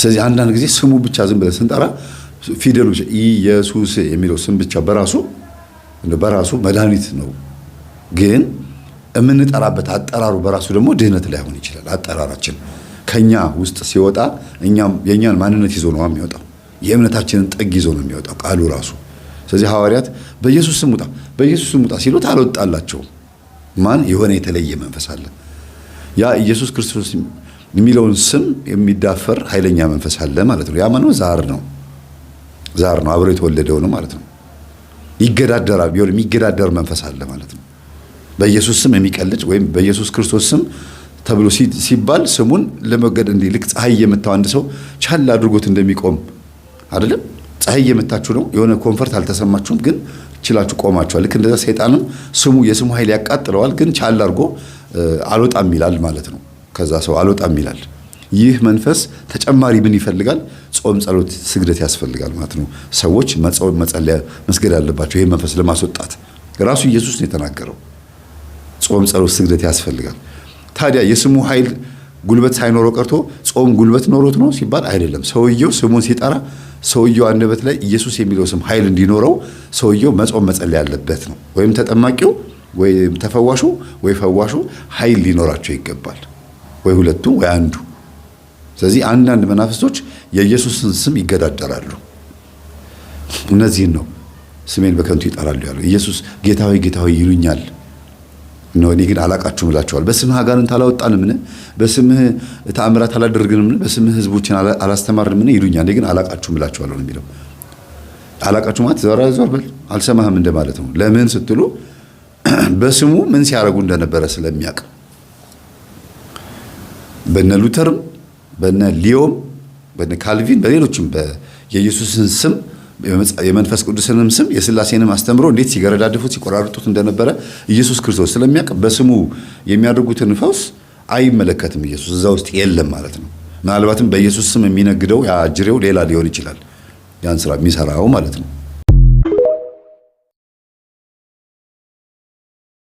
ስለዚህ አንዳንድ ጊዜ ስሙ ብቻ ዝም ብለን ስንጠራ ፊደሉ ኢየሱስ የሚለው ስም ብቻ በራሱ መድኃኒት ነው። ግን የምንጠራበት አጠራሩ በራሱ ደግሞ ድህነት ላይሆን ይችላል። አጠራራችን ከኛ ውስጥ ሲወጣ የኛን ማንነት ይዞ ነው የሚወጣው። የእምነታችንን ጥግ ይዞ ነው የሚወጣው ቃሉ ራሱ። ስለዚህ ሐዋርያት በኢየሱስ ስም ውጣ ሲሉት አልወጣላቸውም። ማን የሆነ የተለየ መንፈስ አለ። ያ ኢየሱስ ክርስቶስ የሚለውን ስም የሚዳፈር ኃይለኛ መንፈስ አለ ማለት ነው። ያ ማነው? ዛር ነው፣ አብሮ የተወለደው ነው ማለት ነው። ይገዳደራል፣ ቢሆን የሚገዳደር መንፈስ አለ ማለት ነው። በኢየሱስ ስም የሚቀልጭ ወይም በኢየሱስ ክርስቶስ ስም ተብሎ ሲባል ስሙን ለመገድ እንዲህ ልክ ፀሐይ የመታው አንድ ሰው ቻል አድርጎት እንደሚቆም አይደለም። ፀሐይ የመታችሁ ነው፣ የሆነ ኮንፈርት አልተሰማችሁም፣ ግን ችላችሁ ቆማችኋል። ልክ እንደዛ ሰይጣንም የስሙ ኃይል ያቃጥለዋል፣ ግን ቻል አድርጎ አልወጣም ይላል ማለት ነው። ከዛ ሰው አልወጣም ይላል። ይህ መንፈስ ተጨማሪ ምን ይፈልጋል? ጾም፣ ጸሎት፣ ስግደት ያስፈልጋል ማለት ነው። ሰዎች መጾም፣ መጸለይ፣ መስገድ አለባቸው ይህ መንፈስ ለማስወጣት። ራሱ ኢየሱስ ነው የተናገረው። ጾም፣ ጸሎት፣ ስግደት ያስፈልጋል። ታዲያ የስሙ ኃይል ጉልበት ሳይኖረው ቀርቶ ጾም ጉልበት ኖሮት ነው ሲባል አይደለም። ሰውየው ስሙን ሲጠራ ሰውየው አንደበት ላይ ኢየሱስ የሚለው ስም ኃይል እንዲኖረው ሰውየው መጾም መጸለይ ያለበት ነው። ወይም ተጠማቂው ወይም ተፈዋሹ ወይ ፈዋሹ ኃይል ሊኖራቸው ይገባል። ወይ ሁለቱ ወይ አንዱ። ስለዚህ አንዳንድ መናፍስቶች የኢየሱስን ስም ይገዳደራሉ። እነዚህን ነው ስሜን በከንቱ ይጠራሉ ያለው። ኢየሱስ ጌታ ሆይ ይሉኛል ነው፣ እኔ ግን አላቃችሁም እላቸዋለሁ። በስምህ አጋንንት አላወጣንምን? በስምህ ተአምራት አላደረግንምን? በስምህ ህዝቦችን አላስተማርንምን? ይሉኛል፣ እኔ ግን አላቃችሁም እላቸዋለሁ ነው የሚለው። አላቃችሁ ማለት ዞር በል አልሰማህም እንደማለት ነው። ለምን ስትሉ በስሙ ምን ሲያደርጉ እንደነበረ ስለሚያውቅ በነ ሉተርም በነ ሊዮም በነ ካልቪን በሌሎችም የኢየሱስን ስም የመንፈስ ቅዱስንም ስም የሥላሴንም አስተምሮ እንዴት ሲገረዳድፉት ሲቆራርጡት እንደነበረ ኢየሱስ ክርስቶስ ስለሚያውቅ በስሙ የሚያደርጉትን ፈውስ አይመለከትም። ኢየሱስ እዛ ውስጥ የለም ማለት ነው። ምናልባትም በኢየሱስ ስም የሚነግደው ያ ጅሬው ሌላ ሊሆን ይችላል፣ ያን ስራ የሚሰራው ማለት ነው።